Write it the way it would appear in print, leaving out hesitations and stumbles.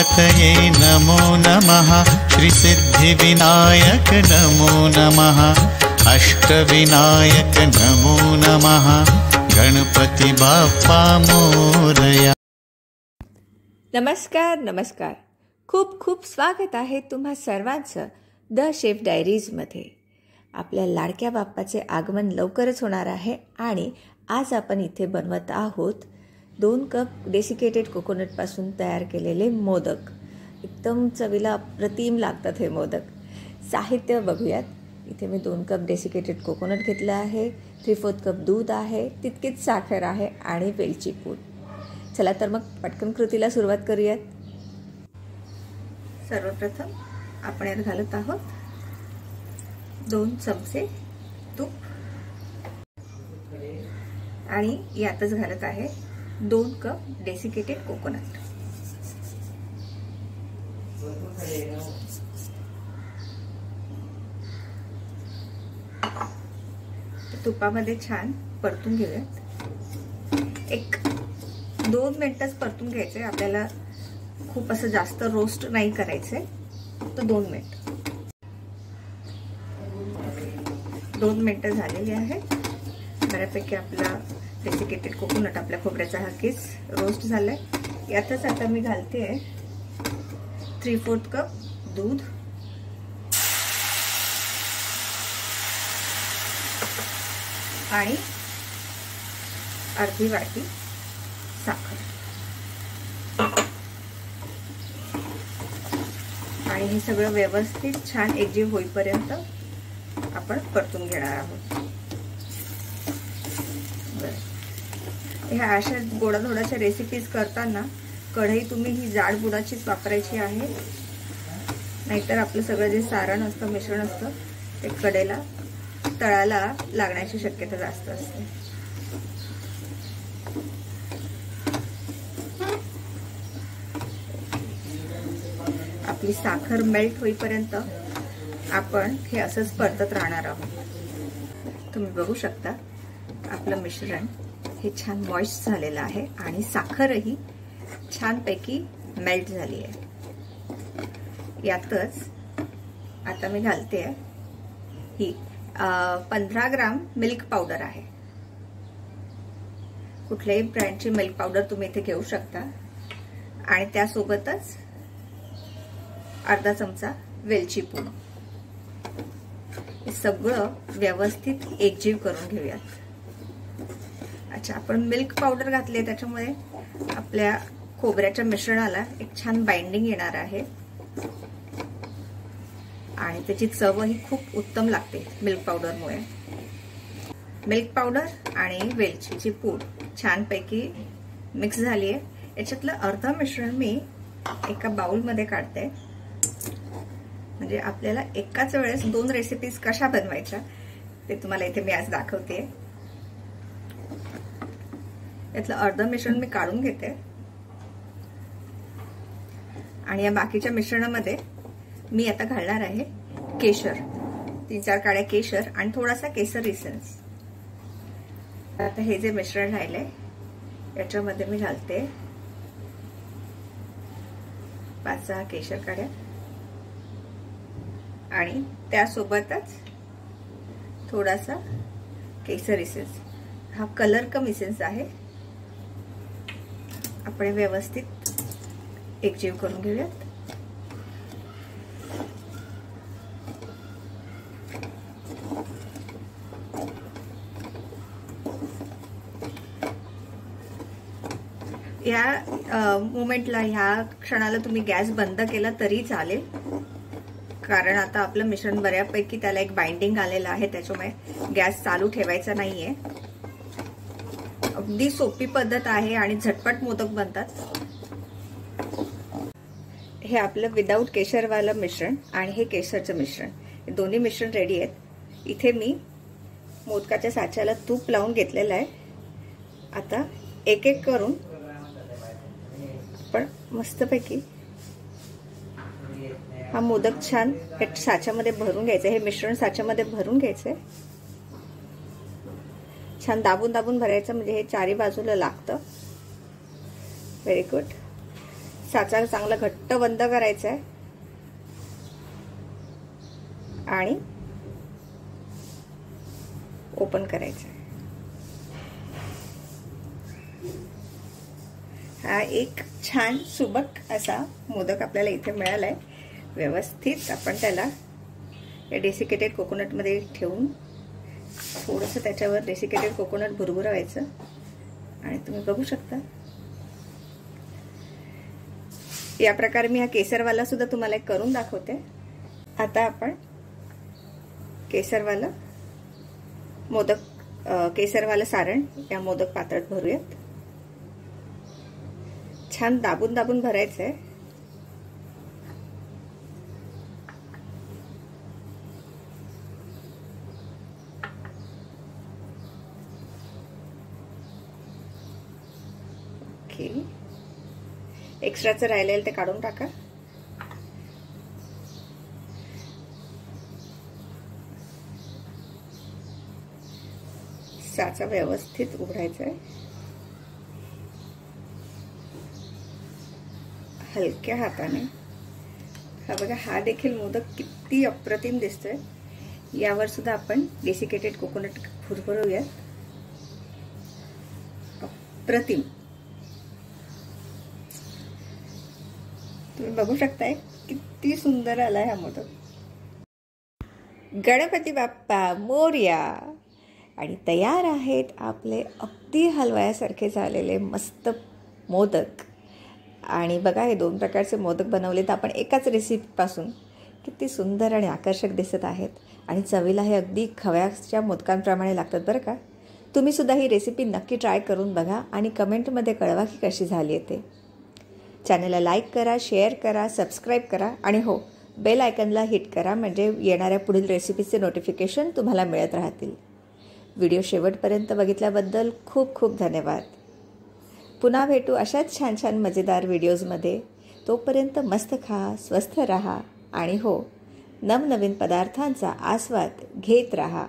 गणपतये नमो नमः। श्रीसिद्धिविनायक नमो नमः। अष्टविनायक नमो नमः। गणपती बाप्पा मोरया। नमस्कार नमस्कार, खूप खूप स्वागत आहे तुम्हा सर्वांचं द शेफ डायरीजमध्ये। आपल्या लाडक्या बाप्पाचे आगमन लवकरच होणार आहे आणि आज आपण इथे बनवत आहोत 2 कप डेसिकेटेड कोकोनटपासून तयार केलेले मोदक। एकदम चवीला अप्रतिम लागतात हे मोदक। साहित्य बघूयात। इथे मी 2 कप डेसिकेटेड कोकोनट घेतलं आहे, 3/4 कप दूध आहे, तितकीच साखर आहे आणि वेलची पूड। चला तर मग पटकन कृतीला सुरुवात करूयात। सर्वप्रथम आपण यात घालत आहोत 2 चमचे तूप आणि यातच घालत आहे 2 कप डेसिकेटेड कोकोनट। तुपामध्ये छान परतून घेऊयात। 1-2 मिनिटच परतून घ्यायचे आपल्याला, खूप असं जास्त रोस्ट नाही करायचे, तर 2 मिनिट। 2 मिनिटं झालेली आहेत। बऱ्यापैकी आपला डेसिकेटेड कोकोनट, आपल्या खोबऱ्याचा हा किस रोस्ट झालाय। यातच आता मी घालते 3/4 कप दूध आणि अर्धी वाटी साखर आणि हे सगळं व्यवस्थित छान एकजीव होईपर्यंत आपण परतून घेणार आहोत। ह्या अशा गोडाधोडाच्या रेसिपीज करताना कढई तुम्ही ही जाड बुडाचीच वापरायची आहे, नाहीतर आपलं सगळं जे सारण असतं, मिश्रण असतं, ते कढईला तळाला लागण्याची शक्यता जास्त असते। आपली साखर मेल्ट होईपर्यंत आपण हे असंच परतत राहणार आहोत। तुम्ही बघू शकता आपलं मिश्रण हे छान मॉइस्ट झालेलं आहे आणि साखरही छानपैकी मेल्ट झाली आहे। यातच आता मी घालते ही 15 ग्राम मिल्क पावडर आहे। कुठल्याही ब्रँडची मिल्क पावडर तुम्ही इथे घेऊ शकता आणि त्यासोबतच अर्धा चमचा वेलची पूड। हे सगळं व्यवस्थित एकजीव करून घेऊयात। अच्छा, आपण मिल्क पावडर घातली आहे त्याच्यामुळे आपल्या खोबऱ्याच्या मिश्रणाला एक छान बाइंडिंग येणार आहे आणि त्याची चवही खूप उत्तम लागते मिल्क पावडरमुळे। मिल्क पावडर आणि वेलचीची पूड छानपैकी मिक्स झाली आहे। याच्यातलं अर्ध मिश्रण मी एका बाउलमध्ये काढते, म्हणजे आपल्याला एकाच वेळेस 2 रेसिपीज कशा बनवायच्या ते तुम्हाला इथे मी आज दाखवते। यातलं अर्ध मिश्रण मी काढून घेते आणि या बाकीच्या मिश्रणामध्ये मी आता घालणार आहे केशर, 3-4 काड्या केशर आणि थोडासा केसर इसेन्स। आता हे जे मिश्रण राहिलंय याच्यामध्ये मी घालते 5-6 केशर काड्या आणि त्यासोबतच थोडासा केसर इसेन्स। हा कलर कम इसेन्स आहे। आपण व्यवस्थित एकजीव करून घेऊयात। या मोमेंटला, ह्या क्षणाला तुम्ही गॅस बंद केला तरी चालेल, कारण आता आपलं मिश्रण बऱ्यापैकी त्याला एक बाइंडिंग आलेलं आहे, त्याच्यामुळे गॅस चालू ठेवायचा नाहीये। अगदी सोपी पद्धत आहे आणि झटपट मोदक बनतात। हे आपलं विदाऊट केशरवालं मिश्रण आणि हे केशरचं मिश्रण, हे दोन्ही मिश्रण रेडी आहेत। इथे मी मोदकाच्या साच्याला तूप लावून घेतलेलं आहे। आता एक एक करून आपण मस्तपैकी हा मोदक छान साच्यामध्ये भरून घ्यायचा। हे मिश्रण साच्यामध्ये भरून घ्यायचंय, छान दाबून दाबून भरायचं, म्हणजे हे चारी बाजूला लागतं। Very good. साचा चांगला घट्ट बंद करायचा आहे आणि ओपन करायचं आहे. हा एक छान सुबक असा मोदक आपल्याला इथे मिळालाय. व्यवस्थित आपण त्याला या डेसिकेटेड कोकोनटमध्ये ठेवून थोडंसं त्याच्यावर डेसिकेटेड कोकोनट भुरभुरवायचं आणि तुम्ही बघू शकता या प्रकारे मी हा केसरवाला सुद्धा तुम्हाला एक करून दाखवते. आता आपण केसरवाला केसरवाला सारण या मोदक पात्रात भरूयात. छान दाबून दाबून भरायचंय. ओके, एक्स्ट्राचं राहिलेलं ते काढून टाका. साचा व्यवस्थित उघडायचा आहे. हलक्या हाताने. हा बघा, हा देखील मोदक किती अप्रतिम दिसतोय. यावर सुद्धा आपण डेसिकेटेड कोकोनट भुरभुरूयात. अप्रतिम. तुम्ही बघू शकताय किती सुंदर आलाय हा मोदक. गणपती बाप्पा मोरया. आणि तयार आहेत आपले अगदी हलवायासारखे झालेले मस्त मोदक. आणि बघा, हे 2 प्रकारचे मोदक बनवलेत आपण एकाच रेसिपीपासून. किती सुंदर आणि आकर्षक दिसत आहेत आणि चवीला हे अगदी खव्याच्या मोदकांप्रमाणे लागतात बरं का. तुम्ही सुद्धा ही रेसिपी नक्की ट्राय करून बघा आणि कमेंटमध्ये कळवा की कशी झाली आहे ते. चॅनलला लाईक करा, शेअर करा, सबस्क्राईब करा आणि हो, बेल आयकनला हिट करा म्हणजे येणाऱ्या पुढील रेसिपीचे नोटिफिकेशन तुम्हाला मिळत राहतील. व्हिडिओ शेवटपर्यंत बघितल्याबद्दल खूप खूप धन्यवाद. पुन्हा भेटू अशाच छान छान मजेदार व्हिडिओजमध्ये. तोपर्यंत मस्त खा, स्वस्थ रहा आणि हो, नवनवीन पदार्थांचा आस्वाद घेत रहा.